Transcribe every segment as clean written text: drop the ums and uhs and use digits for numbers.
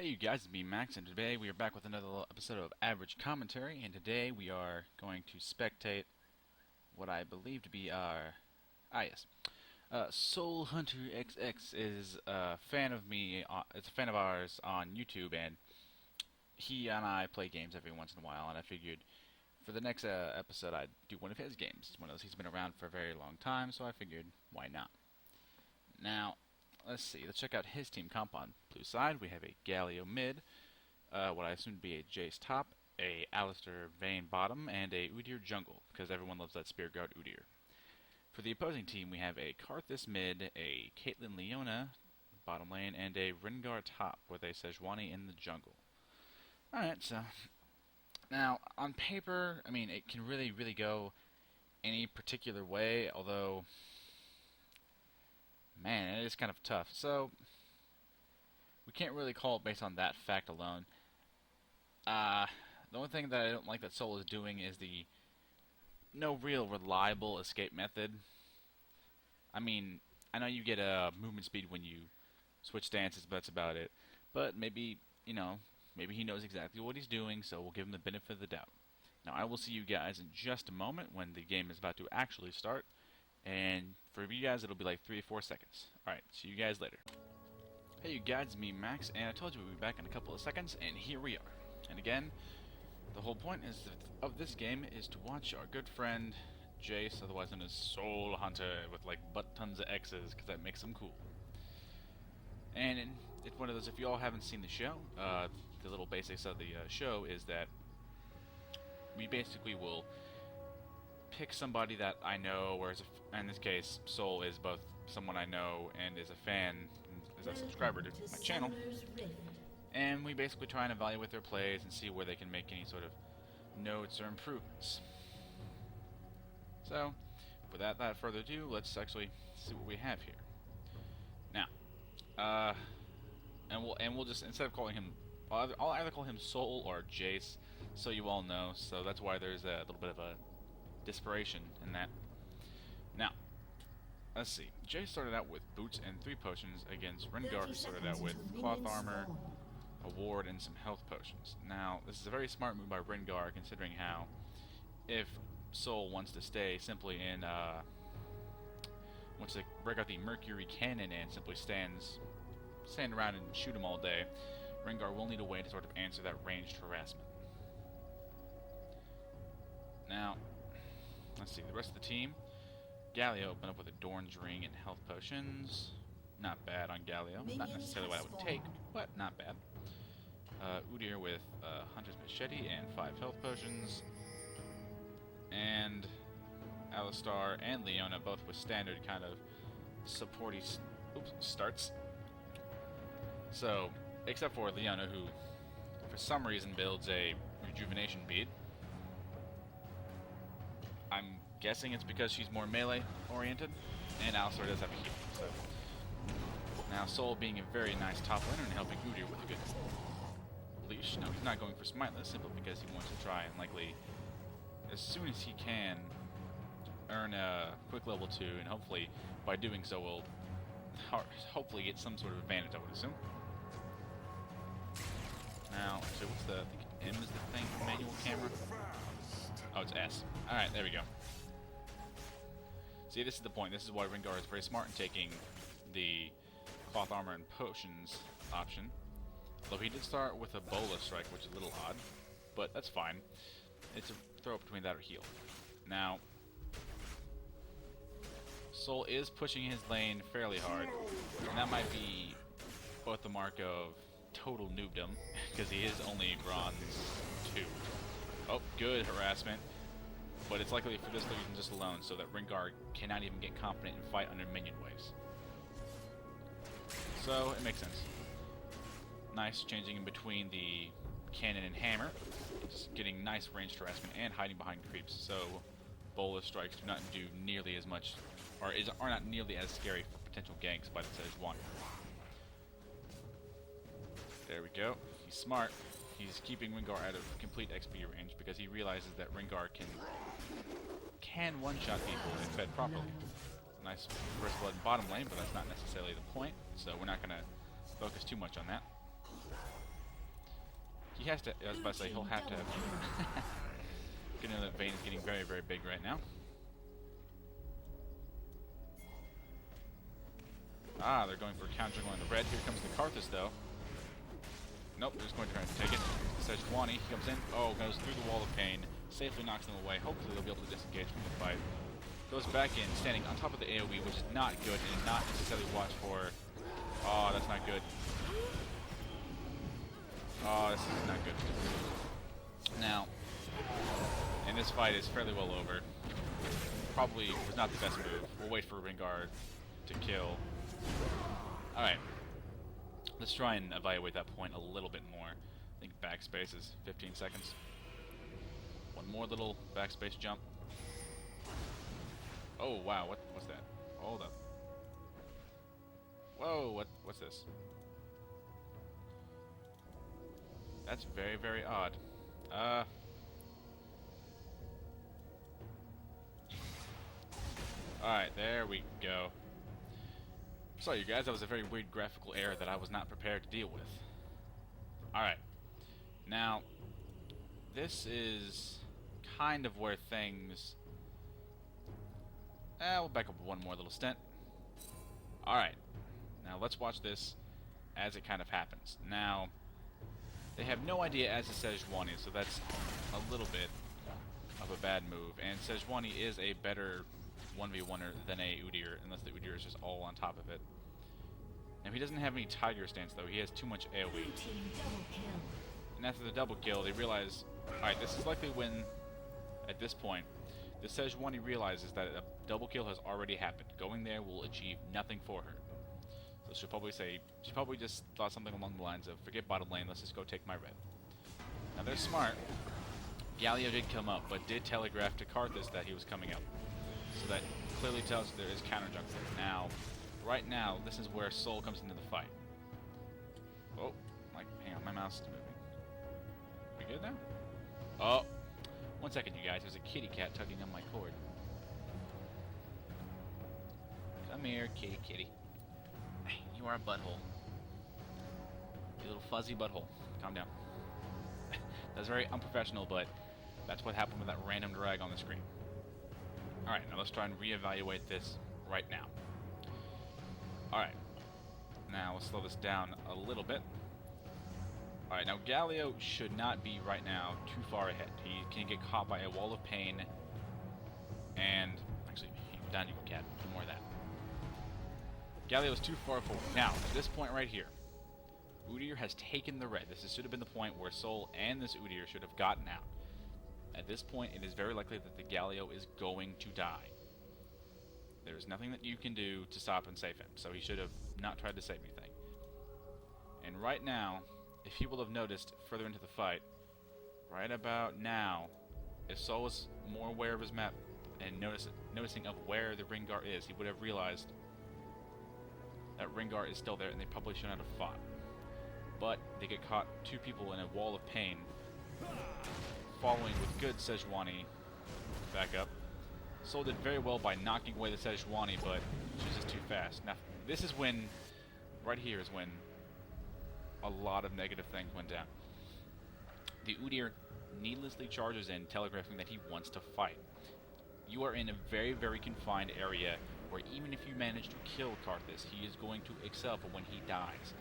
Hey you guys, it's me Max, and today we are back with another little episode of Average Commentary, and today we are going to spectate what I believe to be our... yes. Soul Hunter XX is a fan of me, it's a fan of ours on YouTube, and he and I play games every once in a while, and I figured for the next episode I'd do one of his games. It's one of those, he's been around for a very long time, so I figured, why not? Now, let's see. Let's check out his team comp on blue side. We have a Galio mid, what I assume to be a Jayce top, a Alistair Vayne bottom, and a Udyr jungle, because everyone loves that Spear Guard Udyr. For the opposing team, we have a Karthus mid, a Caitlyn Leona bottom lane, and a Rengar top with a Sejuani in the jungle. Alright, so now on paper, I mean, it can really go any particular way, although man, it is kind of tough. So, we can't really call it based on that fact alone. The only thing that I don't like that Soul is doing is the no real reliable escape method. I mean, I know you get a movement speed when you switch stances, but that's about it. But maybe, maybe he knows exactly what he's doing, so we'll give him the benefit of the doubt. Now, I will see you guys in just a moment when the game is about to actually start. And for you guys, it'll be like 3 or 4 seconds. Alright, see you guys later. Hey you guys, it's me Max, and I told you we'd be back in a couple of seconds, and here we are. And again, the whole point of this game is to watch our good friend Jayce, otherwise known as Soul Hunter, with like butt tons of X's, because that makes him cool. And it's one of those, if you all haven't seen the show, the little basics of the show is that we basically will pick somebody that I know, or in this case, Soul is both someone I know and is a fan, is a subscriber to my channel, and we basically try and evaluate their plays and see where they can make any sort of notes or improvements. So, without further ado, let's actually see what we have here. Now, and we'll just, instead of calling him, I'll either call him Soul or Jayce, so you all know. So that's why there's a little bit of a desperation in that. Now, let's see. Jay started out with boots and 3 potions against Rengar, who started out with cloth armor, a ward, and some health potions. Now, this is a very smart move by Rengar, considering how if Soul wants to stay simply in, wants to break out the Mercury Cannon and simply stand around and shoot him all day, Rengar will need a way to sort of answer that ranged harassment. Now, let's see, the rest of the team. Galio opened up with a Dorn's Ring and health potions. Not bad on Galio. Not necessarily what I would take, but not bad. Udyr with Hunter's Machete and 5 health potions. And Alistair and Leona both with standard kind of supporty starts. So, except for Leona, who for some reason builds a rejuvenation bead. I'm guessing it's because she's more melee oriented, and Alistair does have a heal. So now Soul being a very nice top laner and helping Udyr with a good leash. No, he's not going for Smiteless simply because he wants to try and likely, as soon as he can, earn a quick level 2, and hopefully by doing so will hopefully get some sort of advantage, I would assume. Now, so what's the, I think M is the thing for manual camera? Oh, it's S. Alright, there we go. See, this is the point. This is why Rengar is very smart in taking the cloth armor and potions option. Though he did start with a bola strike, which is a little odd, but that's fine. It's a throw between that or heal. Now, Soul is pushing his lane fairly hard, and that might be both the mark of total noobdom, because he is only bronze 2. Oh, good harassment. But it's likely for this reason just alone, so that Rengar cannot even get confident and fight under minion waves. So, it makes sense. Nice, changing in between the cannon and hammer. Just getting nice ranged harassment and hiding behind creeps, so bola strikes do not do nearly as much, or are not nearly as scary for potential ganks by the Sejuani. There we go. He's smart. He's keeping Rengar out of complete XP range because he realizes that Rengar can one-shot people if fed properly. Nice first blood bottom lane, but that's not necessarily the point, so we're not going to focus too much on that. He has to, I was about to say, he'll have to have... You know that Vayne is getting very, very big right now. Ah, they're going for counter on the red. Here comes the Karthus, though. Nope, they're just going to try to take it. Sejuani, he comes in. Oh, goes through the wall of pain. Safely knocks them away. Hopefully they'll be able to disengage from the fight. Goes back in, standing on top of the AoE, which is not good and not necessarily watched for. Oh, that's not good. Oh, this is not good. Now, and this fight is fairly well over. Probably was not the best move. We'll wait for Rengar to kill. Alright. Let's try and evaluate that point a little bit more. I think backspace is 15 seconds. One more little backspace jump. Oh wow, what's that? Hold up. Whoa, what's this? That's very, very odd. Alright, there we go. Sorry you guys, that was a very weird graphical error that I was not prepared to deal with. Alright. Now, this is kind of where things... we'll back up one more little stint. Alright. Now let's watch this as it kind of happens. Now, they have no idea as to Sejuani, so that's a little bit of a bad move. And Sejuani is a better 1v1er than a Udyr, unless the Udyr is just all on top of it. Now he doesn't have any Tiger stance though, he has too much AoE. And after the double kill, they realize, alright, this is likely when, at this point, the Sejuani realizes that a double kill has already happened. Going there will achieve nothing for her. So she'll probably say, she probably just thought something along the lines of, forget bottom lane, let's just go take my red. Now they're smart. Galio did come up, but did telegraph to Karthus that he was coming up. So that clearly tells there is counter jungle. Now, right now, this is where Soul comes into the fight. Oh, hang on, my mouse is moving. We good now? Oh, 1 second, you guys. There's a kitty cat tugging on my cord. Come here, kitty, kitty. You are a butthole. You little fuzzy butthole. Calm down. That's very unprofessional, but that's what happened with that random drag on the screen. Alright, now let's try and reevaluate this right now. Alright. Now, let's slow this down a little bit. Alright, now Galio should not be right now too far ahead. He can get caught by a wall of pain. And, actually, down you go, cat. No more of that. Galio is too far forward. Now, at this point right here, Udyr has taken the red. This should have been the point where Soul and this Udyr should have gotten out. At this point, it is very likely that the Galio is going to die. There is nothing that you can do to stop and save him, so he should have not tried to save anything. And right now, if he will have noticed further into the fight, right about now, if Soul was more aware of his map and noticing of where the Rengar is, he would have realized that Rengar is still there and they probably should not have fought. But they get caught, two people in a wall of pain, following with good Sejuani back up. Soul did very well by knocking away the Sejuani, but she's just too fast. Now, this is when, right here is when a lot of negative things went down. The Udyr needlessly charges in, telegraphing that he wants to fight. You are in a very, very confined area where even if you manage to kill Karthus, he is going to excel for when he dies.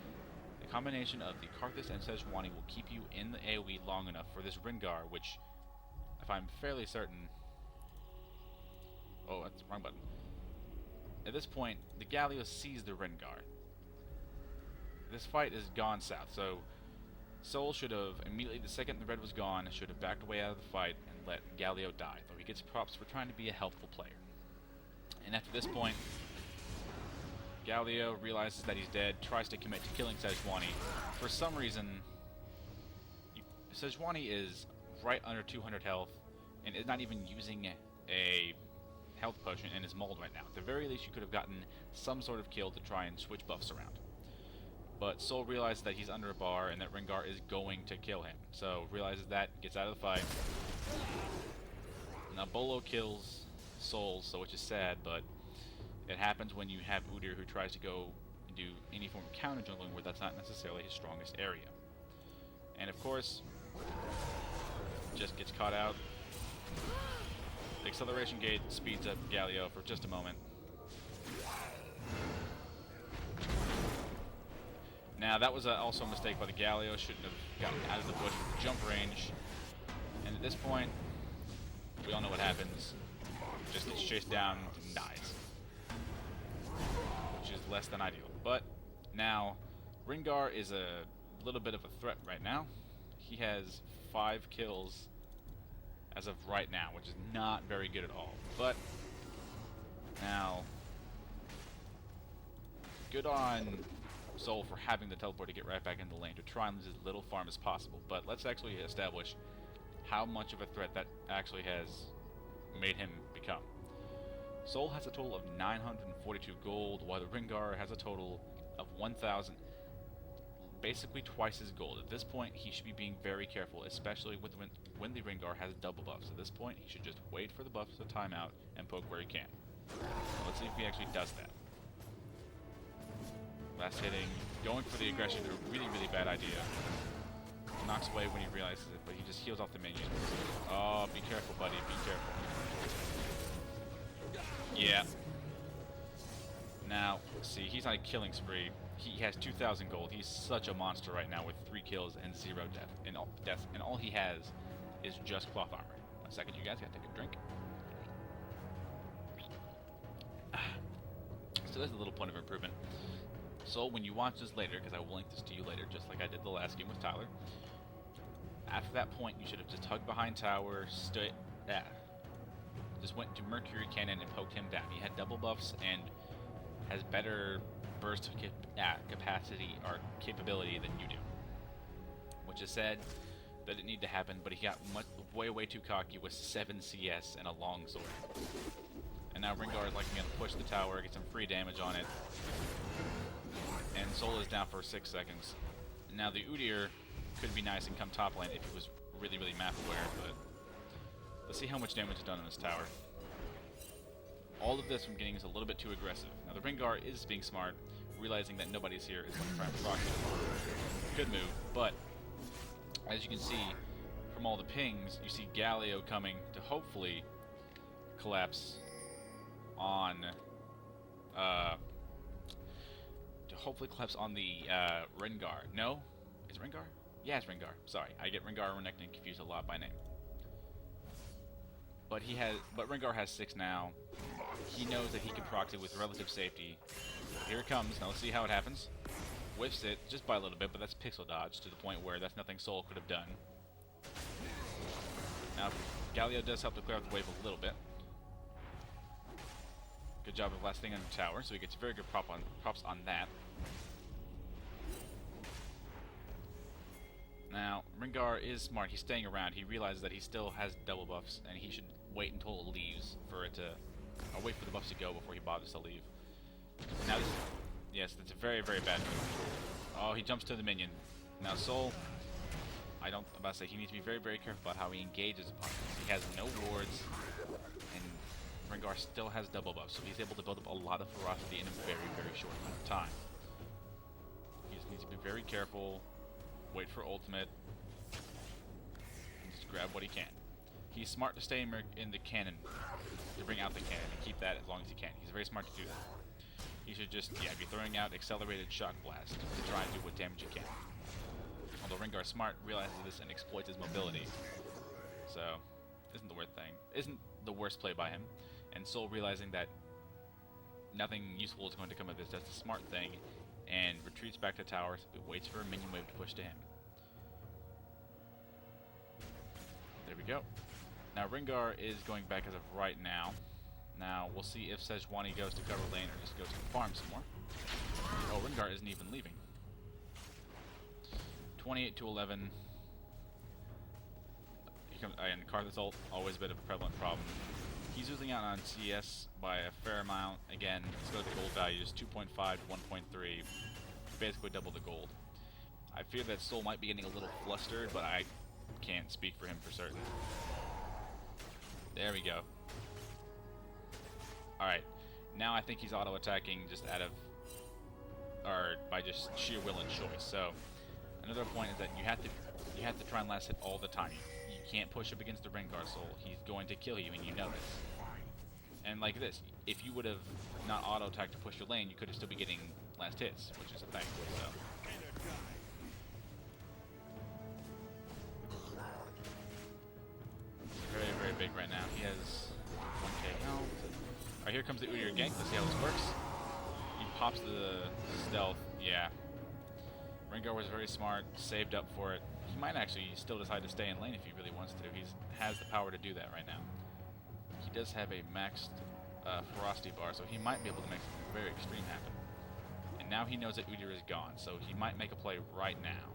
The combination of the Karthus and Sejuani will keep you in the AoE long enough for this Rengar, which, if I'm fairly certain... Oh, that's the wrong button. At this point, the Galio sees the Rengar. This fight has gone south, so Soul should have, immediately the second the red was gone, should have backed away out of the fight and let Galio die, though he gets props for trying to be a helpful player. And after this point, Galio realizes that he's dead, tries to commit to killing Sejuani. For some reason, Sejuani is right under 200 health, and is not even using a health potion and is mauled right now. At the very least, you could have gotten some sort of kill to try and switch buffs around. But Soul realizes that he's under a bar and that Rengar is going to kill him. So, realizes that, gets out of the fight. Now, Bolo kills Soul, so which is sad, but it happens when you have Udyr who tries to go and do any form of counter jungling where that's not necessarily his strongest area. And of course, just gets caught out. The acceleration gate speeds up Galio for just a moment. Now that was also a mistake by the Galio. Shouldn't have gotten out of the bush with the jump range. And at this point, we all know what happens. Just gets chased down and dies. Which is less than ideal. But now, Rengar is a little bit of a threat right now. He has 5 kills as of right now, which is not very good at all. But now, good on Soul for having the teleport to get right back into the lane to try and lose as little farm as possible. But let's actually establish how much of a threat that actually has made him become. Soul has a total of 942 gold, while the Rengar has a total of 1,000, basically twice his gold. At this point, he should be being very careful, especially when the Rengar has double buffs. At this point, he should just wait for the buffs to time out and poke where he can. Let's see if he actually does that. Last hitting, going for the aggression, a really, really bad idea. Knocks away when he realizes it, but he just heals off the minion. Oh, be careful, buddy, be careful. Yeah. Now, see, he's on a killing spree. He has 2,000 gold. He's such a monster right now with 3 kills and 0 death. And all he has is just cloth armor. 1 second, you guys, gotta take a drink. So there's a little point of improvement. So when you watch this later, because I will link this to you later, just like I did the last game with Tyler, after that point, you should have just hugged behind tower, just went to Mercury Cannon and poked him down. He had double buffs and has better burst capacity or capability than you do. Which is sad. That didn't need to happen, but he got way too cocky with 7 CS and a long sword. And now Rengar is likely going to push the tower, get some free damage on it. And Soul is down for 6 seconds. Now the Udyr could be nice and come top lane if he was really map aware, but let's see how much damage is done on this tower. All of this from getting is a little bit too aggressive. Now the Rengar is being smart, realizing that nobody's here is going to try and proc it. Good move, but as you can see from all the pings, you see Galio coming to hopefully collapse on the Rengar. No? Is it Rengar? Yeah, it's Rengar. Sorry, I get Rengar and Renekton confused a lot by name. But Rengar has 6 now. He knows that he can proc it with relative safety. Here it comes. Now let's see how it happens. Whiffs it just by a little bit, but that's pixel dodge to the point where that's nothing Soul could have done. Now Galio does help to clear out the wave a little bit. Good job of last thing on the tower, so he gets very good props on that. Now, Rengar is smart. He's staying around. He realizes that he still has double buffs, and he should wait until it leaves for it to... or wait for the buffs to go before he bothers to leave. Now this... yes, that's a very bad move. Oh, he jumps to the minion. Now, Soul... I'm about to say, he needs to be very careful about how he engages opponents. He has no wards, and Rengar still has double buffs, so he's able to build up a lot of ferocity in a very short amount of time. He just needs to be very careful, wait for ultimate, and just grab what he can. He's smart to stay in the cannon, to bring out the cannon, and keep that as long as he can. He's very smart to do that. He should just, be throwing out accelerated shock blast to try and do what damage he can. Although Rengar smart realizes this and exploits his mobility. So, isn't the worst play by him. And Soul realizing that nothing useful is going to come of this, does the smart thing and retreats back to tower, waits for a minion wave to push to him. There we go. Now Rengar is going back as of right now. Now we'll see if Sejuani goes to cover lane or just goes to farm some more. Oh, Rengar isn't even leaving. 28-11. And Karthus ult, always a bit of a prevalent problem. He's losing out on CS by a fair amount. Again, let's go to the gold values, 2.5 to 1.3. Basically double the gold. I fear that Soul might be getting a little flustered, but I can't speak for him for certain. There we go. Alright, now I think he's auto-attacking just by just sheer will and choice. So, Another point is that you have to try and last hit all the time. You can't push up against the Rengar Soul. He's going to kill you, and you know this. And like this, if you would have not auto-attacked to push your lane, you could have still be getting last hits, which is a fact. So. Very, very big right now. He has 1k health. Alright, here comes the Udyr gank. Let's see how this works. He pops the stealth. Yeah. Rengar was very smart, saved up for it. He might actually still decide to stay in lane if he really wants to. He has the power to do that right now. He does have a maxed ferocity bar, so he might be able to make something very extreme happen. And now he knows that Udyr is gone, so he might make a play right now.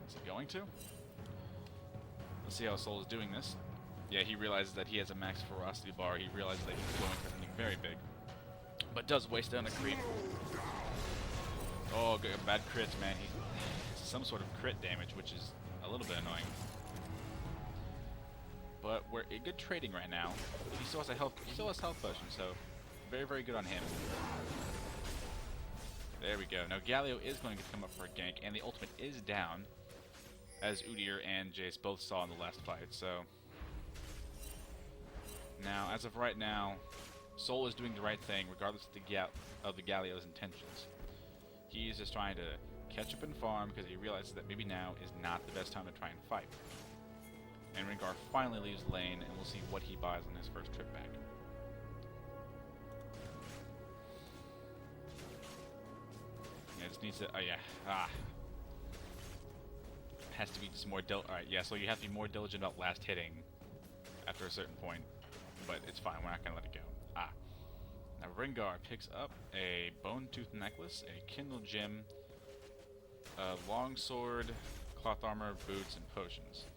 Is he going to? Let's see how Soul is doing this. Yeah, he realizes that he has a max ferocity bar. He realizes that he's going for something very big. But does waste down a creep. Oh, good, bad crits, man. He's some sort of crit damage, which is a little bit annoying. But we're good trading right now. He still has a health potion, so very, very good on him. There we go. Now Galio is going to come up for a gank, and the ultimate is down, as Udyr and Jayce both saw in the last fight. So now, as of right now, Soul is doing the right thing, regardless of the Galio's intentions. He is just trying to catch up and farm because he realizes that maybe now is not the best time to try and fight. And Rengar finally leaves the lane, and we'll see what he buys on his first trip back. Yeah, just needs to. Oh yeah. Has to be just more Alright, yeah. So you have to be more diligent about last hitting after a certain point, but it's fine. We're not gonna let it go. Now Rengar picks up a Bone Tooth Necklace, a Kindle Gem, a Longsword, Cloth Armor, Boots, and Potions.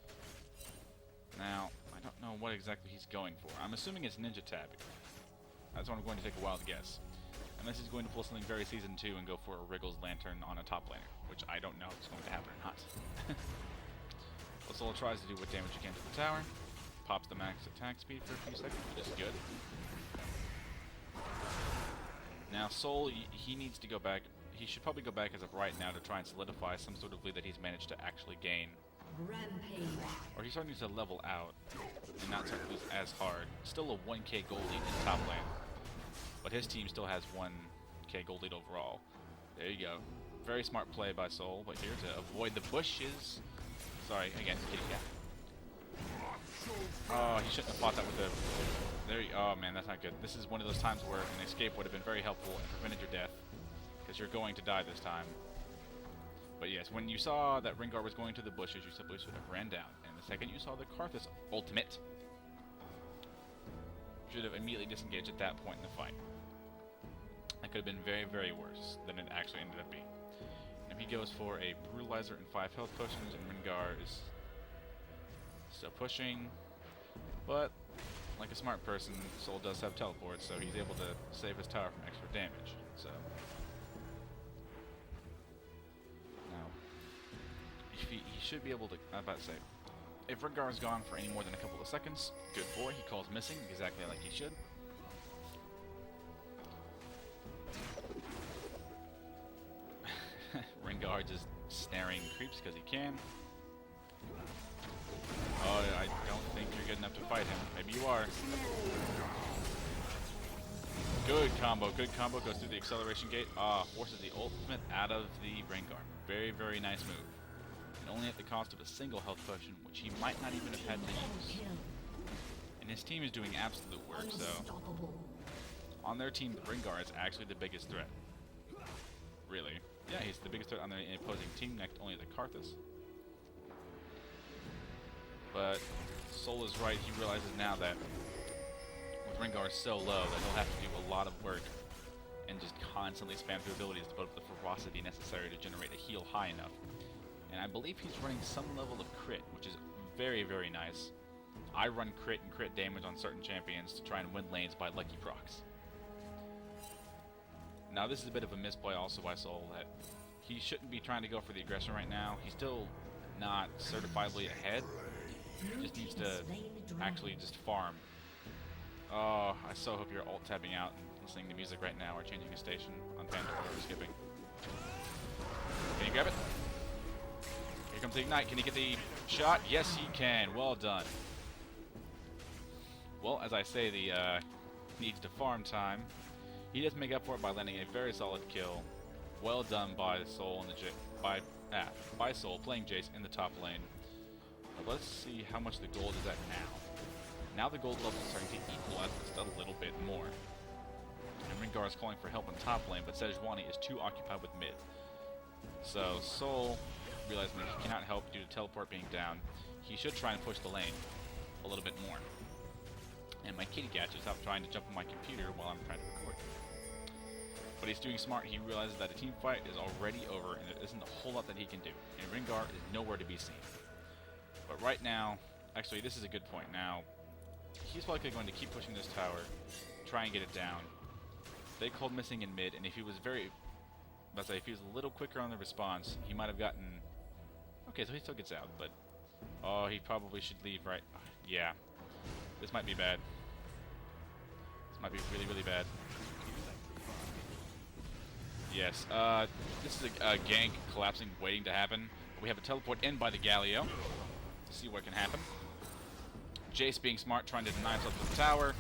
Now, I don't know what exactly he's going for. I'm assuming it's Ninja Tabi. That's what I'm going to take a wild guess. Unless he's going to pull something very Season 2 and go for a Wriggles Lantern on a top laner, which I don't know if it's going to happen or not. Soul tries to do what damage he can to the tower. Pops the max attack speed for a few seconds, which is good. Now Soul, he needs to go back. He should probably go back as of right now to try and solidify some sort of lead that he's managed to actually gain. Rampage. Or he's starting to level out and not start to lose as hard. Still a 1k gold lead in top lane, but his team still has 1k gold lead overall. There you go. Very smart play by Soul, but here to avoid the bushes. Sorry, again, kitty cat. Oh, he shouldn't have fought that with the... Oh man, that's not good. This is one of those times where an escape would have been very helpful and prevented your death, because you're going to die this time. But yes, when you saw that Rengar was going to the bushes, you simply should have ran down. And the second you saw the Karthus ultimate, you should have immediately disengaged at that point in the fight. That could have been very, very worse than it actually ended up being. And he goes for a Brutalizer and 5 health potions, and Rengar is still pushing. But, like a smart person, Soul does have teleport, so he's able to save his tower from extra damage. So, now, if he should be able to. I'm about to say, if Rengar is gone for any more than a couple of seconds, good boy. He calls missing exactly like he should. Rengar just snaring creeps because he can. Oh, I don't think you're good enough to fight him. Maybe you are. Good combo, good combo. Goes through the acceleration gate. Forces the ultimate out of the Rengar. Very, very nice move. And only at the cost of a single health potion, which he might not even have had to use. And his team is doing absolute work, so... On their team, Rengar is actually the biggest threat. Really. Yeah, he's the biggest threat on the opposing team, next only to Karthus. But Soul is right. He realizes now that with Rengar so low that he'll have to do a lot of work and just constantly spam through abilities to put up the ferocity necessary to generate a heal high enough. And I believe he's running some level of crit, which is very, very nice. I run crit and crit damage on certain champions to try and win lanes by lucky procs. Now this is a bit of a misplay also by Soul, that he shouldn't be trying to go for the aggression right now. He's still not certifiably ahead. He just needs to actually just farm. Oh, I so hope you're alt-tabbing out and listening to music right now or changing a station on Pandora or skipping. Can you grab it? comes the Ignite. Can he get the shot? Yes, he can. Well done. Well, as I say, the needs to farm time. He does make up for it by landing a very solid kill. Well done by Soul and by Soul playing Jayce in the top lane. But let's see how much the gold is at now. Now the gold level is starting to equalize just a little bit more. And Rengar is calling for help in top lane, but Sejuani is too occupied with mid. So Soul, realizing that he cannot help due to teleport being down, he should try and push the lane a little bit more. And my kitty cat is out trying to jump on my computer while I'm trying to record. But he's doing smart. He realizes that a team fight is already over and there isn't a whole lot that he can do. And Rengar is nowhere to be seen. But right now, actually this is a good point. Now, he's likely going to keep pushing this tower, try and get it down. They called missing in mid, and if he was if he was a little quicker on the response, he might have gotten... Okay, so he still gets out, but... Oh, he probably should leave, right? Yeah. This might be bad. This might be really, really bad. Yes, this is a gank collapsing, waiting to happen. We have a teleport in by the Galio. To see what can happen. Jayce being smart, trying to deny himself to the tower.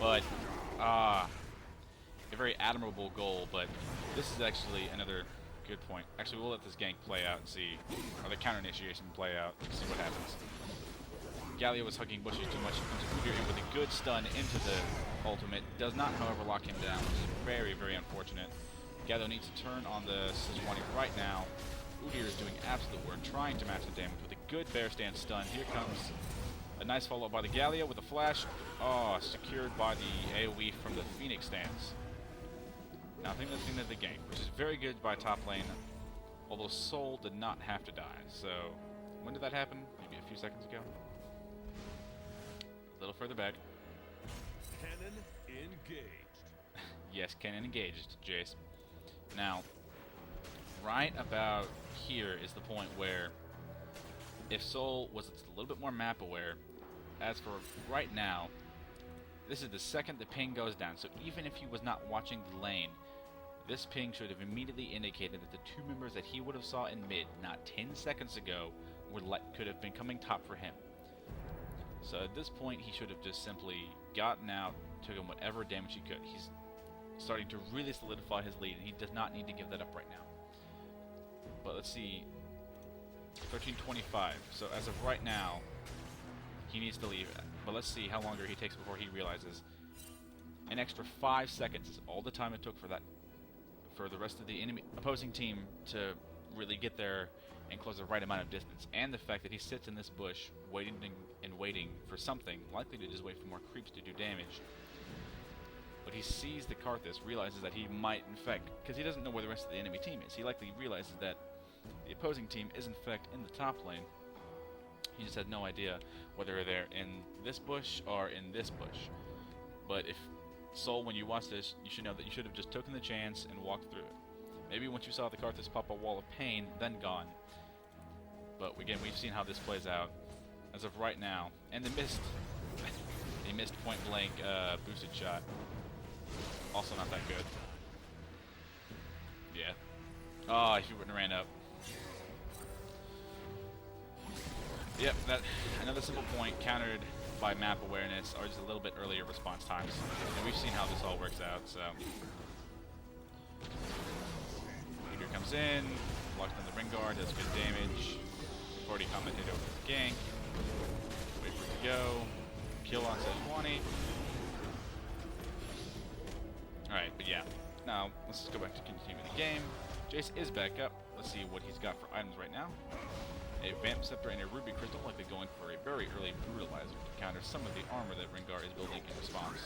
But, a very admirable goal, but this is actually another good point. Actually, we'll let this gank play out and see, or the counter initiation play out and see what happens. Galio was hugging bushes too much. Comes Udyr in with a good stun into the ultimate. Does not, however, lock him down, which is very, very unfortunate. Galio needs to turn on the Sejuani right now. Udyr is doing absolute work, trying to match the damage with a good bear stance stun. Here comes a nice follow-up by the Galio with a flash. Oh, secured by the AoE from the Phoenix stance. Now I think that's the end of the game, which is very good by top lane, although Soul did not have to die. So, when did that happen? Maybe a few seconds ago? A little further back. Cannon engaged. Yes, cannon engaged, Jayce. Now, right about here is the point where if Soul was a little bit more map aware, as for right now, this is the second the ping goes down, so even if he was not watching the lane, this ping should have immediately indicated that the two members that he would have saw in mid not 10 seconds ago could have been coming top for him. So at this point, he should have just simply gotten out, took him whatever damage he could. He's starting to really solidify his lead, and he does not need to give that up right now. But let's see, 13:25. So as of right now, he needs to leave. But let's see how longer he takes before he realizes. An extra 5 seconds is all the time it took for the rest of the opposing team to really get there and close the right amount of distance. And the fact that he sits in this bush waiting and waiting for something, likely to just wait for more creeps to do damage. But he sees the Karthus, realizes that he might infect, because he doesn't know where the rest of the enemy team is. He likely realizes that the opposing team is in fact in the top lane. He just had no idea whether they're in this bush or in this bush. But if Soul, when you watch this, you should know that you should have just taken the chance and walked through it. Maybe once you saw the Karthus pop a wall of pain, then gone. But again, we've seen how this plays out as of right now. And they missed point blank boosted shot. Also not that good. Yeah. Oh, if he wouldn't have ran up. Yep, another simple point countered by map awareness or just a little bit earlier response times. And we've seen how this all works out, so. Udyr comes in, locks down the ring guard, does good damage. 40 commented over the gank. Wait for it to go. Kill on Sejuani. Alright, but yeah. Now, let's just go back to continue the game. Jayce is back up. Let's see what he's got for items right now. A Vamp Scepter and a Ruby Crystal, likely going for a very early Brutalizer to counter some of the armor that Rengar is building in response.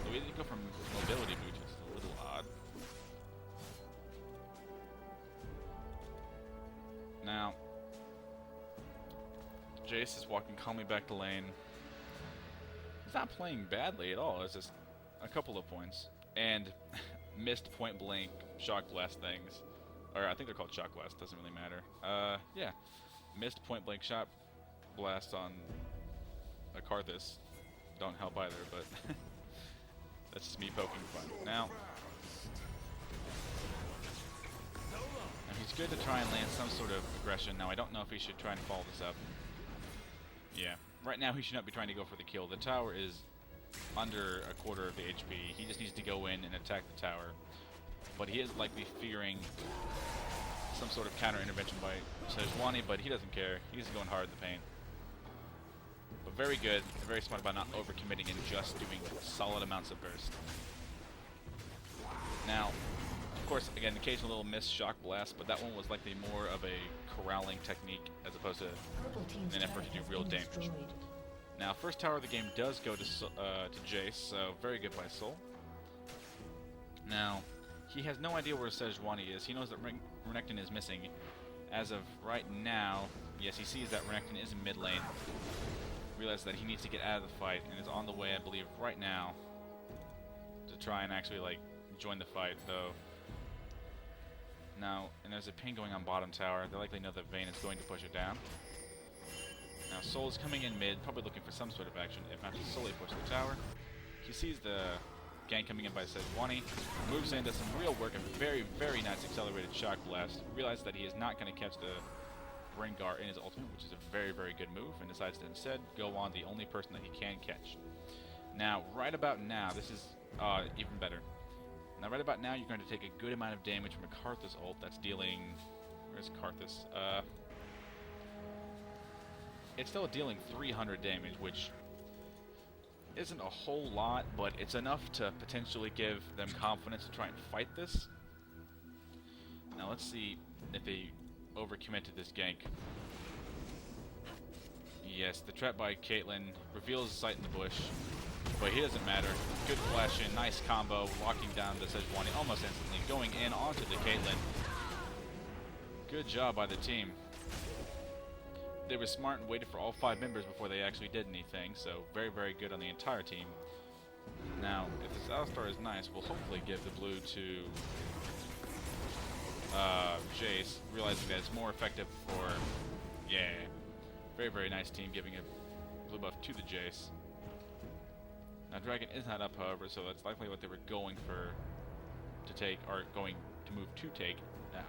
The way that you go from mobility boot is a little odd. Now, Jayce is walking calmly back to lane. He's not playing badly at all, it's just a couple of points. And missed point blank shock blast things. Or I think they're called shock blast, doesn't really matter. Yeah. Missed point blank shot blast on a Karthus. Don't help either, but that's just me poking fun. Now He's good to try and land some sort of aggression. Now, I don't know if he should try and follow this up. Yeah. Right now, he should not be trying to go for the kill. The tower is under a quarter of the HP. He just needs to go in and attack the tower. But he is likely fearing some sort of counter-intervention by Sejuani, but he doesn't care. He's going hard in the paint. But very good. Very smart about not overcommitting and just doing solid amounts of burst. Now, of course, again, occasional little miss shock blast, but that one was likely more of a corralling technique as opposed to an effort to do real damage. Now, first tower of the game does go to Jayce, so very good by Soul. Now, he has no idea where Sejuani is. He knows that Renekton is missing. As of right now, yes, he sees that Renekton is in mid lane. Realizes that he needs to get out of the fight and is on the way, I believe, right now to try and actually, like, join the fight, though. Now, and there's a ping going on bottom tower. They likely know that Vayne is going to push it down. Now, Soul is coming in mid, probably looking for some sort of action, if not just solely push the tower. He sees the gank coming in by Sejuani, moves in, does some real work, a very, very nice accelerated shock blast. Realizes that he is not going to catch the Rengar in his ultimate, which is a very, very good move, and decides to instead go on the only person that he can catch. Now, right about now, this is even better. Now, right about now, you're going to take a good amount of damage from a Karthus ult that's dealing... Where's Karthus? It's still dealing 300 damage, which isn't a whole lot, but it's enough to potentially give them confidence to try and fight this. Now, let's see if they overcommit to this gank. Yes, the trap by Caitlyn reveals the sight in the bush, but he doesn't matter. Good flash in, nice combo, locking down the Sejuani almost instantly, going in onto the Caitlyn. Good job by the team. They were smart and waited for all 5 members before they actually did anything, so very, very good on the entire team. Now, if this Alistar is nice, we'll hopefully give the blue to Jayce, realizing that it's more effective for... Yeah. Very, very nice team giving a blue buff to the Jayce. Now, Dragon is not up, however, so that's likely what they were going for to take, or going to move to take. Nah.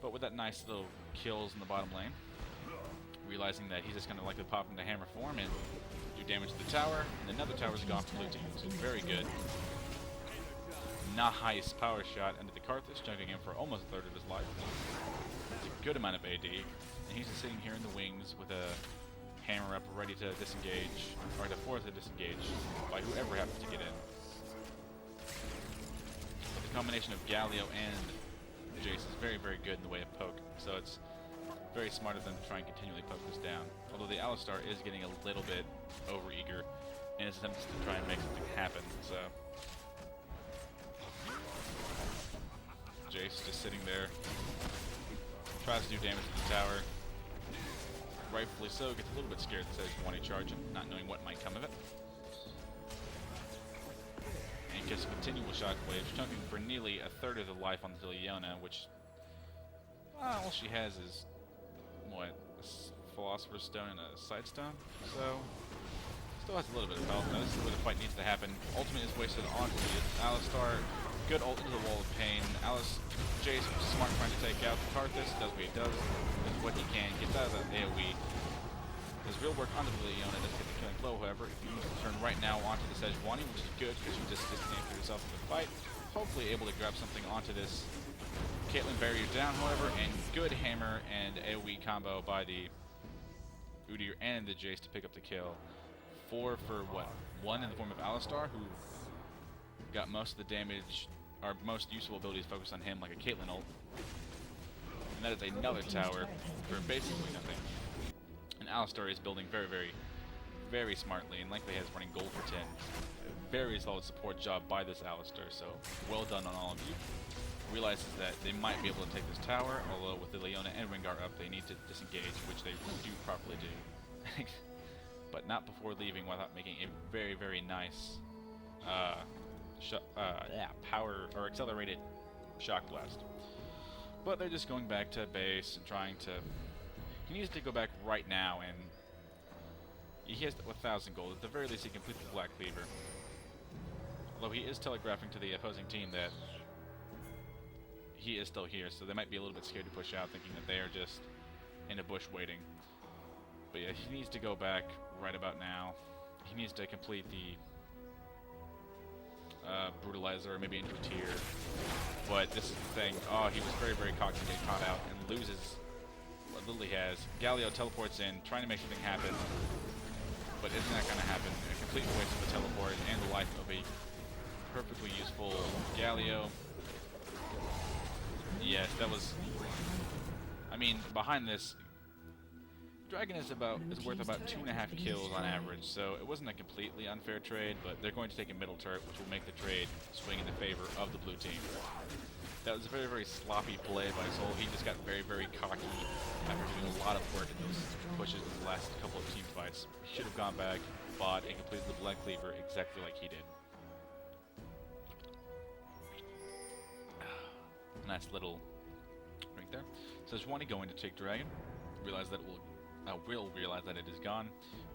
But with that nice little kills in the bottom lane, realizing that he's just going to likely pop into hammer form and do damage to the tower, and another tower's gone for blue team, so very good. Nice power shot into the Karthus, chunking him for almost a third of his life. It's a good amount of AD, and he's just sitting here in the wings with a hammer up, ready to disengage, or to force a disengage by whoever happens to get in. But the combination of Galio and Jayce is very, very good in the way of poke, so it's very smart of them to try and continually poke this down. Although the Alistar is getting a little bit overeager in his attempts to try and make something happen, so... Jayce just sitting there, tries to do damage to the tower. Rightfully so, gets a little bit scared that Sejuani charging, not knowing what might come of it. And gets continual shockwaves, chunking for nearly a third of the life on the Leona, which... all she has is... what? A Philosopher's Stone and a Sight Stone? So... still has a little bit of health. Now this is where the fight needs to happen. Ultimate is wasted onto the Alistar. Good ult into the wall of pain. Jayce, smart trying to take out the Karthus, does what he does, does what he can, gets out of that AoE. Does real work onto the Leona, doesn't get the killing blow, however. He moves the turn right now onto the Sejuani, which is good because you just disconnected yourself from the fight. Hopefully able to grab something onto this Caitlyn barrier down, however, and good hammer and AoE combo by the Udyr and the Jayce to pick up the kill. 4 for what? 1 in the form of Alistar, who got most of the damage, or most useful abilities focused on him, like a Caitlyn ult. And that is another tower for basically nothing. And Alistar is building very, very, very smartly, and likely has running gold for 10. A very solid support job by this Alistar, so well done on all of you. Realizes that they might be able to take this tower, although with the Leona and Rengar up, they need to disengage, which they do properly do. But not before leaving without making a very, very nice power or accelerated shock blast. But they're just going back to base and trying to... He needs to go back right now, and he has 1,000 gold. At the very least, he completes the Black Cleaver. Although he is telegraphing to the opposing team that he is still here, so they might be a little bit scared to push out, thinking that they are just in a bush waiting. But yeah, he needs to go back right about now. He needs to complete the brutalizer, maybe into a tier. But this is the thing. Oh, he was very, very cocky to get caught out and loses what little he has. Galio teleports in, trying to make something happen. But isn't that going to happen? A complete waste of the teleport and the life of a perfectly useful Galio. Yes, that was... I mean, behind this, Dragon is worth about 2.5 kills on average, so it wasn't a completely unfair trade, but they're going to take a middle turret, which will make the trade swing in the favor of the blue team. That was a very, very sloppy play by Soul. He just got very, very cocky after doing a lot of work in those pushes in the last couple of team fights. He should have gone back, bought, and completed the Black Cleaver exactly like he did. Nice little drink there. So Sejuani going to take Dragon. Realize that it will realize that it is gone.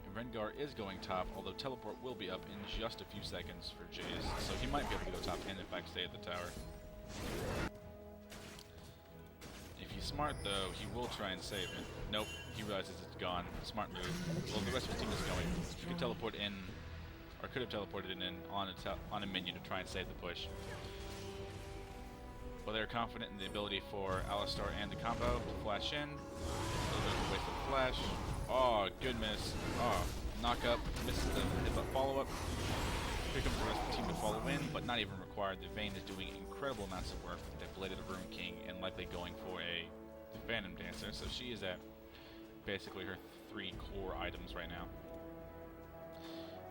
And Rengar is going top, although teleport will be up in just a few seconds for Jayce. So he might be able to go top and in fact stay at the tower. If he's smart though, he will try and save it. Nope, he realizes it's gone. Smart move. Well, the rest of his team is going. He could teleport in, or could have teleported in on a minion to try and save the push. But they're confident in the ability for Alistar and the combo to flash in. A little bit of a waste of flash. Oh, good miss. Oh, knock up. Misses the follow-up. Here comes the rest of the team to follow in, but not even required. The Vayne is doing incredible amounts of work with the Blade of the Rune King and likely going for a Phantom Dancer. So she is at basically her 3 core items right now.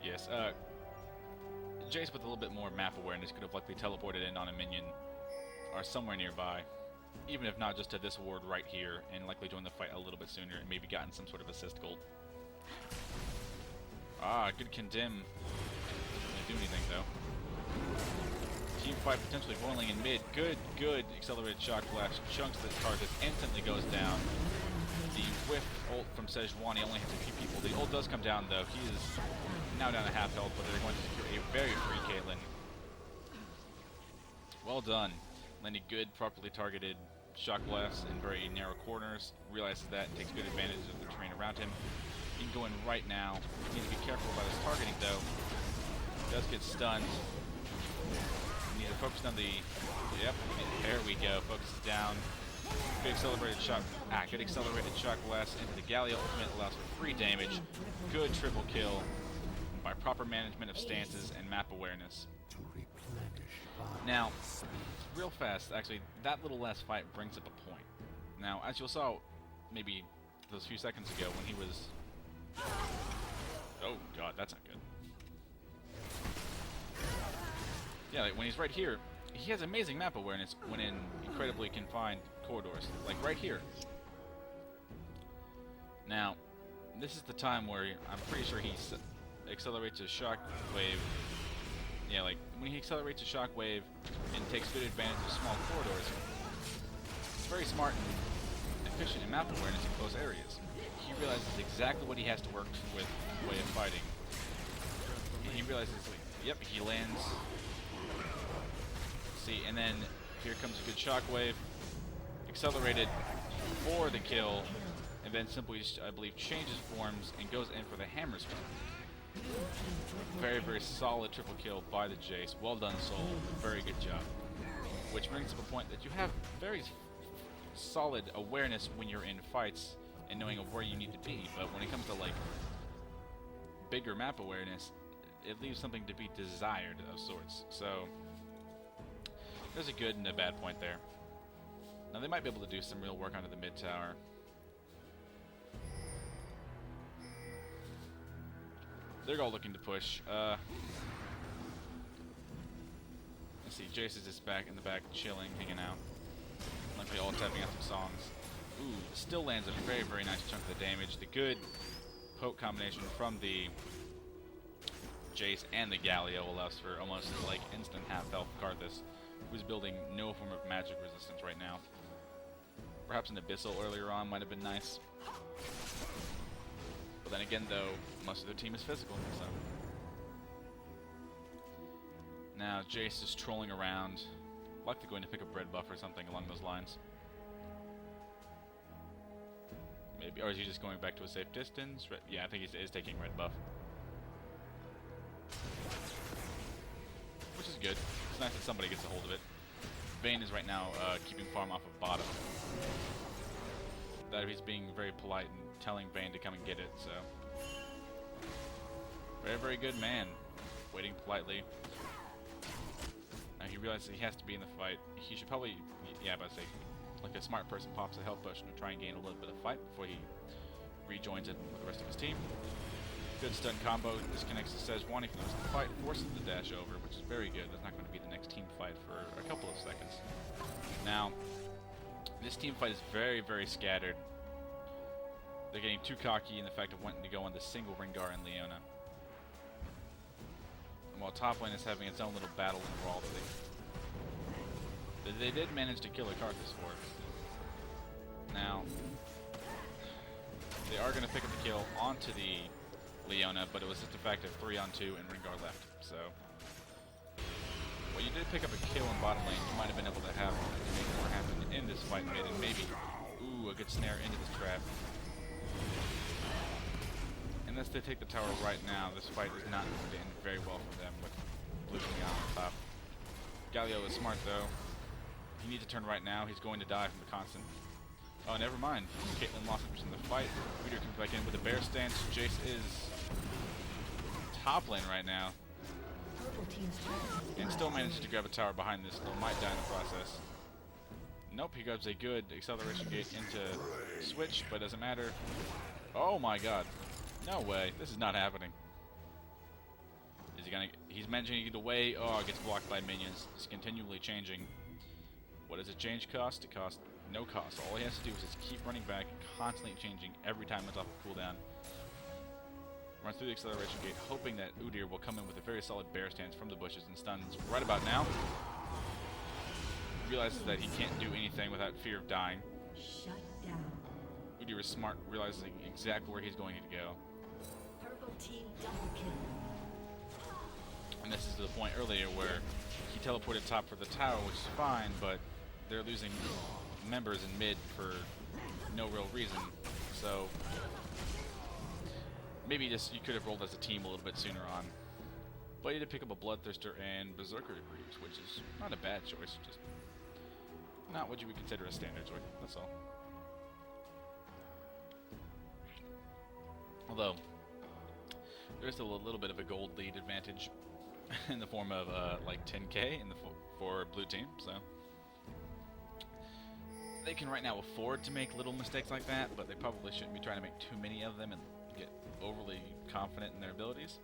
Yes, Jayce with a little bit more map awareness could have likely teleported in on a minion or somewhere nearby, even if not just to this ward right here, and likely joined the fight a little bit sooner and maybe gotten some sort of assist gold. Ah, good condemn. Doesn't do anything though. Team fight potentially boiling in mid. Good accelerated shock flash. Chunks the target, instantly goes down. The whiff ult from Sejuani only hits a few people. The ult does come down though. He is now down to half health, but they're going to secure a very free Caitlyn. Well done. Landing good, properly targeted shock blasts in very narrow corners. Realizes that, takes good advantage of the terrain around him. He can go in right now. He needs to be careful about his targeting though. Does get stunned. He needs to focus on the... Yep, there we go. Focuses down. Good accelerated shock... good accelerated shock blast into the Galio. Ultimate allows for free damage. Good triple kill by proper management of stances and map awareness. Now, real fast, actually, that little last fight brings up a point. Now, as you saw maybe those few seconds ago when he was... Oh god, that's not good. Yeah, like when he's right here, he has amazing map awareness when in incredibly confined corridors. Like right here. Now, this is the time where I'm pretty sure he accelerates his shock wave. Yeah, like when he accelerates a shockwave and takes good advantage of small corridors, it's very smart and efficient in map awareness in close areas. He realizes exactly what he has to work with way of fighting. And he realizes, like, yep, he lands. See, and then here comes a good shockwave, accelerated for the kill, and then simply, I believe, changes forms and goes in for the hammer spin. Very, very solid triple kill by the Jayce. Well done, Soul. Very good job. Which brings up a point that you have very solid awareness when you're in fights and knowing of where you need to be, but when it comes to like bigger map awareness, it leaves something to be desired of sorts. So there's a good and a bad point there. Now they might be able to do some real work onto the mid tower. They're all looking to push. Let's see, Jayce is just back in the back, chilling, hanging out. Likely all tapping out some songs. Ooh, still lands a very, very nice chunk of the damage. The good poke combination from the Jayce and the Galio allows for almost like instant half health Karthus, who's building no form of magic resistance right now. Perhaps an Abyssal earlier on might have been nice. But then again, though, most of their team is physical, so. Now, Jayce is trolling around, Likely going to pick up red buff or something along those lines. Maybe, or is he just going back to a safe distance? Yeah, I think he is taking red buff. Which is good. It's nice that somebody gets a hold of it. Vayne is right now keeping farm off of bottom. That he's being very polite and telling Vayne to come and get it, so. Very, very good man. Waiting politely. Now he realizes he has to be in the fight. He should probably, yeah, but say, like a smart person pops a health potion to try and gain a little bit of fight before he rejoins it with the rest of his team. Good stun combo, disconnects the Sejuani from the rest of the fight, forces the dash over, which is very good. That's not going to be the next team fight for a couple of seconds. Now, this team fight is very, very scattered. They're getting too cocky in the fact of wanting to go on the single Rengar and Leona. And while top lane is having its own little battle and brawl that they did manage to kill a Karthus for. Now, they are going to pick up the kill onto the Leona, but it was just a fact of 3-on-2 and Rengar left. So, well, you did pick up a kill in bottom lane. You might have been able to have make more happen in this fight mid, and maybe, ooh, a good snare into this trap. Unless they take the tower right now, this fight is not going to end very well for them with Blue King on top. Galio is smart though. He needs to turn right now. He's going to die from the constant. Oh, never mind. Caitlyn lost interest in the fight. Udyr comes back in with a bear stance. Jayce is top lane right now. And still manages to grab a tower behind this, though might die in the process. Nope, he grabs a good acceleration gate into switch, but doesn't matter. Oh my god. No way. This is not happening. Is he gonna... He's managing to get away. Oh, gets blocked by minions. It's continually changing. What does a change cost? It costs no cost. All he has to do is just keep running back, constantly changing every time it's off a cooldown. Runs through the acceleration gate, hoping that Udyr will come in with a very solid bear stance from the bushes and stuns right about now. Realizes that he can't do anything without fear of dying. Shut down. Udyr is smart, realizing exactly where he's going to go. Purple team double kill. And this is to the point earlier where he teleported top for the tower, which is fine, but they're losing members in mid for no real reason. So maybe just you could have rolled as a team a little bit sooner on. But you did pick up a Bloodthirster and Berserker Greaves, which is not a bad choice, just not what you would consider a standard choice, that's all. Although, there's still a little bit of a gold lead advantage in the form of like 10k in the for blue team, so they can right now afford to make little mistakes like that, but they probably shouldn't be trying to make too many of them and get overly confident in their abilities.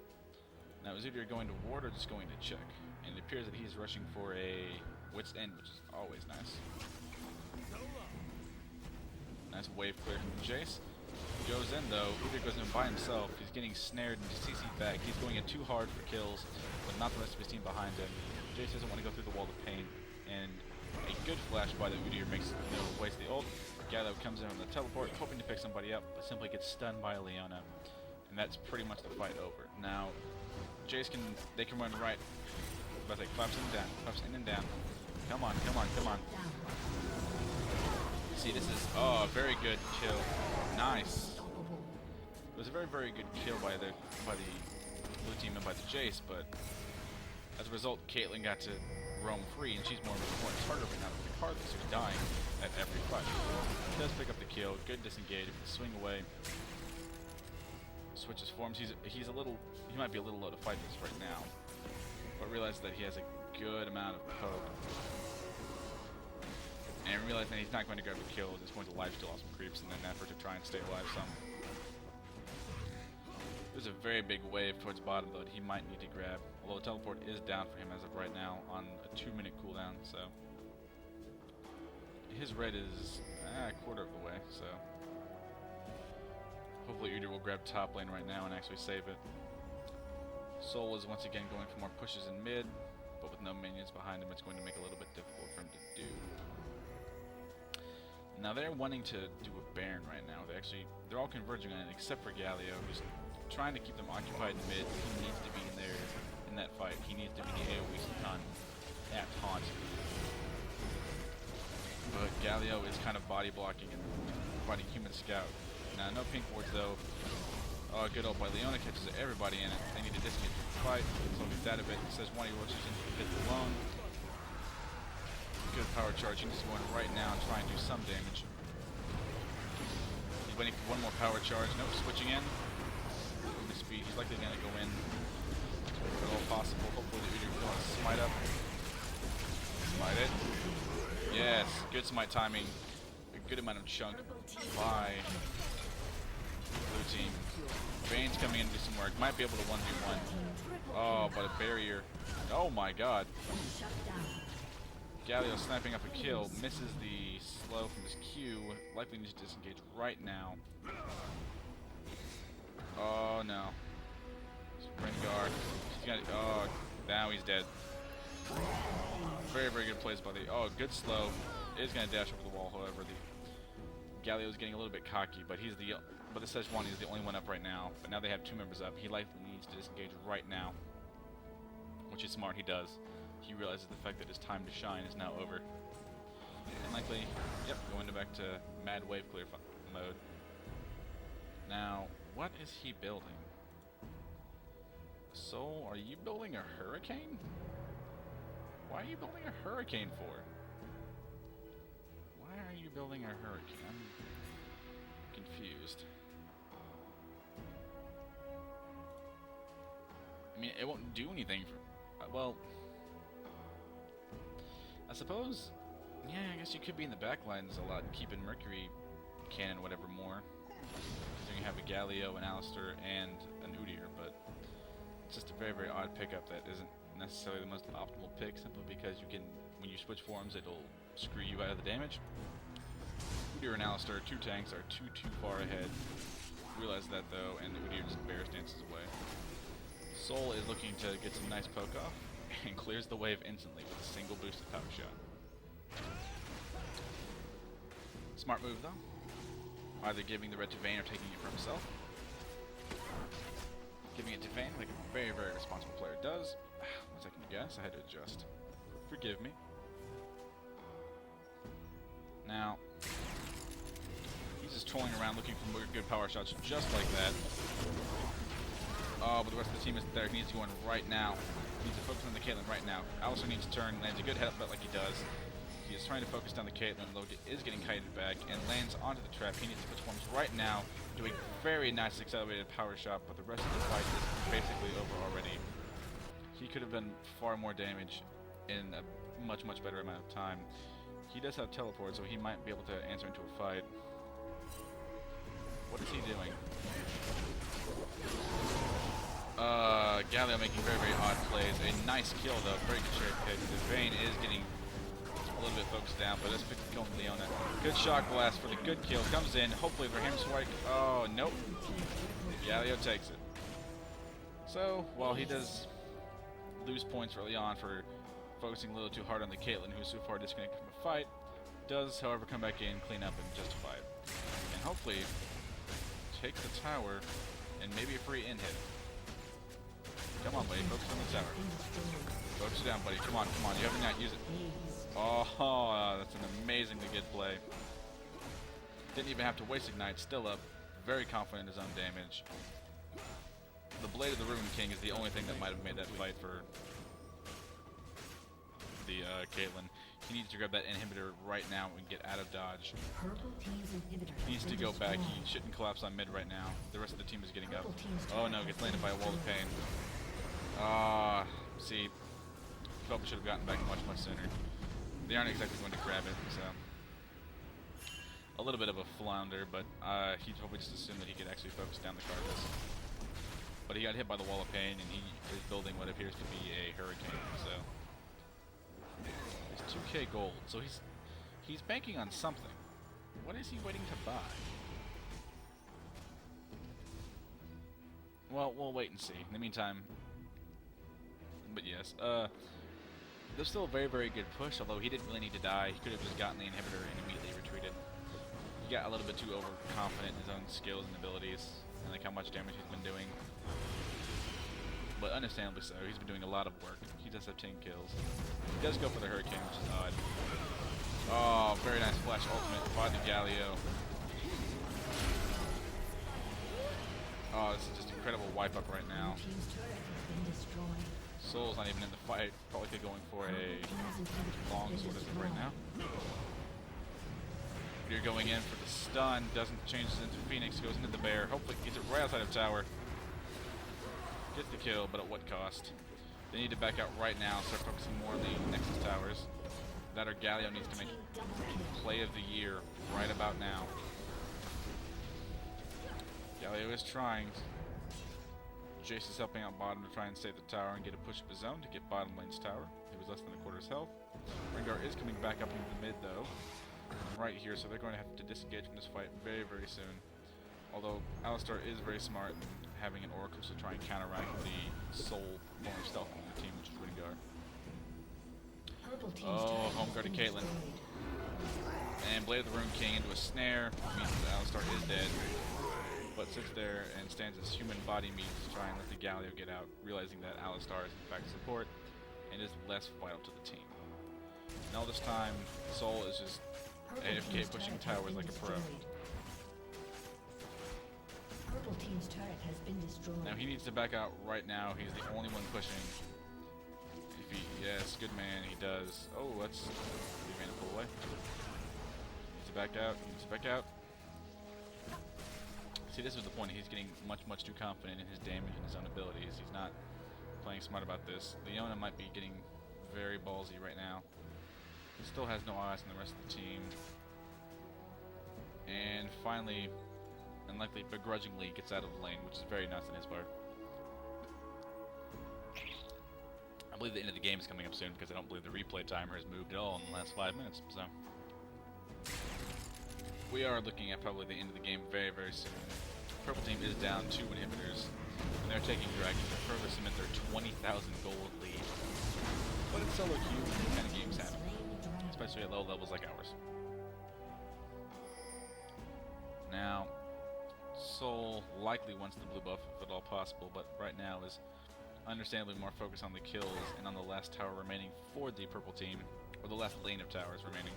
Now, is Udyr going to ward or just going to check? And it appears that he's rushing for a Wit's End, which is always nice. Nice wave clear from Jayce. Goes in though. Udyr goes in by himself. He's getting snared and CC'd back. He's going in too hard for kills, but not the rest of his team behind him. Jayce doesn't want to go through the wall of pain, and a good flash by the Udyr makes waste the ult. Galio comes in on the teleport, hoping to pick somebody up, but simply gets stunned by Leona, and that's pretty much the fight over. Now, Jayce can run right, but they claps in and down, claps in and down. Come on, come on, come on. See, this is a very good kill. Nice. It was a very, very good kill by the blue team and by the Jayce, but as a result, Caitlyn got to roam free, and she's more important target right now with the Karthus, who's dying at every fight. He does pick up the kill, good disengage, swing away, switches forms. He might be a little low to fight this right now, but realizes that he has a good amount of poke, and realizing that he's not going to grab a kill, just going to lifesteal off some creeps in an effort to try and stay alive some. There's a very big wave towards bottom though that he might need to grab, although the teleport is down for him as of right now on a 2-minute cooldown, so his red is a quarter of the way, so hopefully Udyr will grab top lane right now and actually save it. Soul is once again going for more pushes in mid, but with no minions behind him, it's going to make it a little bit difficult for him to do. Now they're wanting to do a Baron right now. They're all converging on it except for Galio, who's trying to keep them occupied in mid. He needs to be in there in that fight. He needs to be the AoE stun at taunt. but Galio is kind of body blocking and fighting Human Scout. Now, no pink wards though. Oh, good old boy. Leona catches everybody in it. They need to disengage the fight, so he's out of it. It says one of your roaches in hit alone. Good power charge. He needs to go in right now and try and do some damage. He's waiting for one more power charge. Nope, switching in. Moving speed. He's likely going to go in if at all possible. Hopefully the Udyr can smite up. Smite it. Yes, good smite timing. A good amount of chunk by blue team. Vayne's coming in to do some work. Might be able to 1v1. Oh, but a barrier. Oh my god. Galio sniping up a kill. Misses the slow from his Q. Likely needs to disengage right now. Oh no. Rengar. He's gonna, oh, now he's dead. Very, very good plays by the... Oh, good slow. Is going to dash over the wall, however. The Galio's getting a little bit cocky, but he's the... But the Sejuani is the only one up right now. But now they have two members up. He likely needs to disengage right now. Which is smart, he does. He realizes the fact that his time to shine is now over. And likely, yep, going back to mad wave clear mode. Now, what is he building? Soul, are you building a hurricane? Why are you building a hurricane for? Why are you building a hurricane? I'm confused. I mean, it won't do anything for... well... I suppose... Yeah, I guess you could be in the back lines a lot and keep in Mercury cannon whatever more. So you have a Galio, an Alistar, and an Udyr, but... It's just a very, very odd pickup that isn't necessarily the most optimal pick, simply because you can... When you switch forms, it'll screw you out of the damage. Udyr and Alistar, two tanks, are too far ahead. Realize that though, and the Udyr just bear stances away. Soul is looking to get some nice poke off, and clears the wave instantly with a single boosted power shot. Smart move though. Either giving the red to Vayne or taking it for himself. Giving it to Vayne like a very, very responsible player does. 1 second to guess, I had to adjust. Forgive me. Now, he's just trolling around looking for good power shots just like that. Oh, but the rest of the team isn't there. He needs to go in right now. He needs to focus on the Caitlyn right now. Alistar needs to turn, lands a good headbutt like he does. He is trying to focus down the Caitlyn. Logan is getting kited back and lands onto the trap. He needs to switch forms right now. Do a very nice accelerated power shot, but the rest of the fight is basically over already. He could have done far more damage in a much, much better amount of time. He does have teleport, so he might be able to answer into a fight. What is he doing? Galio making very, very odd plays. A nice kill, though. Very good cherry pick. The Vayne is getting a little bit focused down, but let's pick the kill from Leona. Good shock blast for the good kill. Comes in, hopefully for him swipe. Oh, nope. Galio takes it. So, while he does lose points early on for focusing a little too hard on the Caitlyn, who's so far disconnected from the fight, does, however, come back in, clean up, and justify it. And hopefully, takes the tower, and maybe a free in hit. Come on, buddy, focus on the tower. Focus it down, buddy. Come on, come on. You haven't yet. Use it. Oh, that's an amazingly good play. Didn't even have to waste Ignite. Still up. Very confident in his own damage. The Blade of the Ruin King is the only thing that might have made that fight for the Caitlyn. He needs to grab that inhibitor right now and get out of dodge. He needs to go back. He shouldn't collapse on mid right now. The rest of the team is getting up. Oh no, gets landed by a wall of pain. See, probably should have gotten back much, much sooner. They aren't exactly going to grab it, so a little bit of a flounder, but he probably just assumed that he could actually focus down the Carthus. But he got hit by the wall of pain, and he is building what appears to be a hurricane, so it's 2k gold, so he's banking on something. What is he waiting to buy? Well, we'll wait and see. In the meantime, but yes, there's still a very, very good push, although he didn't really need to die. He could have just gotten the inhibitor and immediately retreated. He got a little bit too overconfident in his own skills and abilities, and like how much damage he's been doing. But understandably so, he's been doing a lot of work. He does have 10 kills. He does go for the Hurricane, which is odd. Oh, very nice flash ultimate by the Galio. Oh, this is just incredible wipe up right now. Blue team's turret has been destroyed. Soul's not even in the fight. Probably could going for a long sword as of right now. You're going in for the stun. Doesn't change into Phoenix. Goes into the bear. Hopefully gets it right outside of tower. Gets the kill, but at what cost? They need to back out right now. Start focusing more on the Nexus towers. That or Galio needs to make play of the year right about now. Galio is trying. Jayce is helping out bottom to try and save the tower and get a push of his own to get bottom lane's tower. He was less than a quarter's health. Rengar is coming back up into the mid though. Right here, so they're going to have to disengage from this fight very, very soon. Although Alistar is very smart in having an Oracle to try and counteract the Soul more stealth on the team, which is Rengar. Oh, home guard to Caitlyn. And Blade of the Rune King into a snare. Means that Alistar is dead. But sits there and stands as human body meat to try and let the Galio get out, realizing that Alistar is in fact support and is less vital to the team. And all this time, Soul is just AFK pushing towers like a pro. Purple team's turret has been destroyed. Now he needs to back out right now. He's the only one pushing. If he, yes, good man, he does. Oh, that's he ran a pull away. Needs to back out. Needs to back out. See, this is the point. He's getting much, much too confident in his damage and his own abilities. He's not playing smart about this. Leona might be getting very ballsy right now. He still has no eyes on the rest of the team. And finally, and likely begrudgingly, gets out of the lane, which is very nuts on his part. I believe the end of the game is coming up soon because I don't believe the replay timer has moved at all in the last 5 minutes. So we are looking at probably the end of the game very, very soon. Purple team is down 2 inhibitors, and they're taking Dragon to further cement their 20,000 gold lead. But it's solo queue, and kind of games happen, especially at low levels like ours. Now, Soul likely wants the blue buff if at all possible, but right now is understandably more focused on the kills and on the last tower remaining for the purple team, or the last lane of towers remaining.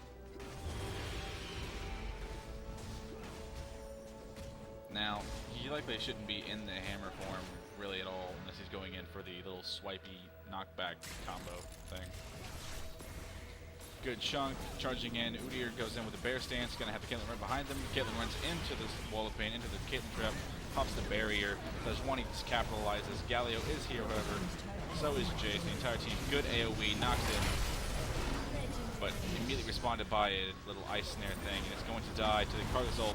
Now, he likely shouldn't be in the hammer form really at all unless he's going in for the little swipey knockback combo thing. Good chunk, charging in. Udyr goes in with a bear stance, gonna have the Caitlyn right behind them. Caitlyn runs into this wall of pain, into the Caitlyn trap, pops the barrier. Does one, he capitalizes. Galio is here, however. So is Jayce. The entire team, good AoE, knocks in. But immediately responded by a little ice snare thing, and it's going to die to the Cargazol.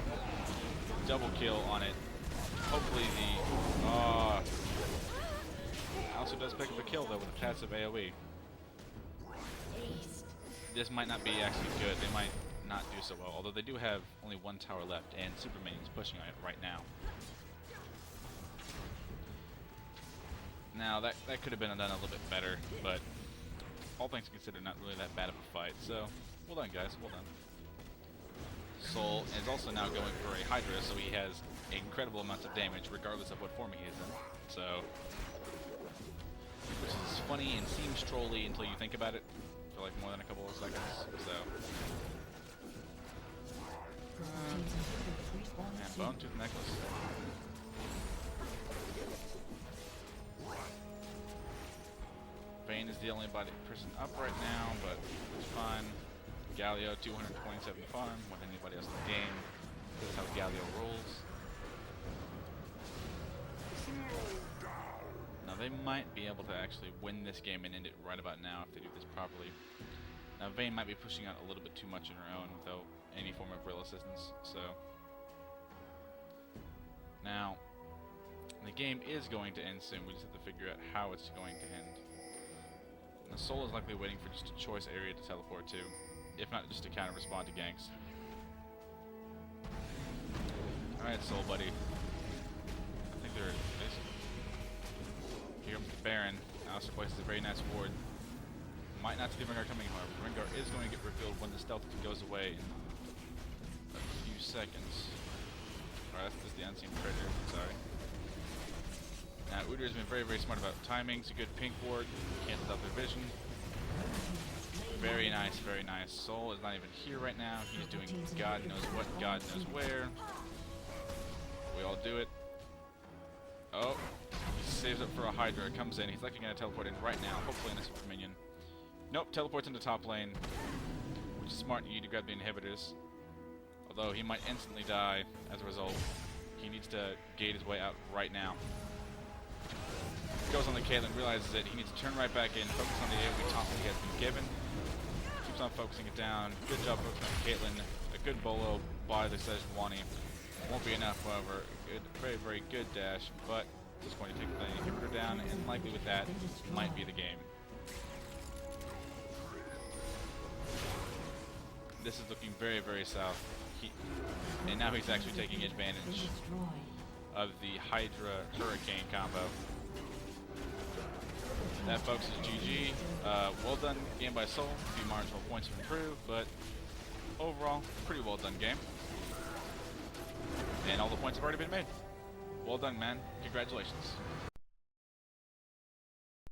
Double kill on it. Hopefully the also does pick up a kill though with a passive AoE. This might not be actually good. They might not do so well. Although they do have only 1 tower left and Superman is pushing on it right now. Now that could have been done a little bit better, but all things considered, not really that bad of a fight. So well done, guys. Well done. Soul is also now going for a Hydra, so he has incredible amounts of damage regardless of what form he is in. So, which is funny and seems trolly until you think about it for like more than a couple of seconds. So, and Bone Tooth Necklace. Vayne is the only person up right now, but it's fine. Galio 227 farm more than anybody else in the game. That's how Galio rolls. Now they might be able to actually win this game and end it right about now if they do this properly. Now Vayne might be pushing out a little bit too much on her own without any form of real assistance, so. Now, the game is going to end soon, we just have to figure out how it's going to end. The Soul is likely waiting for just a choice area to teleport to. If not, just to counter respond to ganks. Alright, Soul buddy. I think they're here comes the Baron. Alistar places a very nice ward. Might not see Rengar coming, however. Rengar is going to get revealed when the stealth goes away in a few seconds. Alright, that's just the unseen predator. Sorry. Now, Udyr has been very, very smart about timing. It's a good pink ward. Cancels out their vision. Very nice, very nice. Soul is not even here right now. He's doing God knows what, God knows where. We all do it. Oh, he saves up for a Hydra. It comes in. He's likely going to teleport in right now, hopefully in a super minion. Nope, teleports into top lane, which is smart of you to grab the inhibitors. Although he might instantly die as a result. He needs to gate his way out right now. Goes on the Caitlyn, realizes it. He needs to turn right back in, focus on the AoE taunt that he has been given. Keeps on focusing it down. Good job focusing on Caitlyn. A good bolo by the Sejuani. Won't be enough, however. Good, very, very good dash, but just going to take the inhibitor down, and likely with that might be the game. This is looking very, very south. And now he's actually taking advantage of the Hydra Hurricane combo. That, folks, is GG. Well done game by Soul. A few marginal points to improve, but overall, pretty well done game. And all the points have already been made. Well done, man. Congratulations.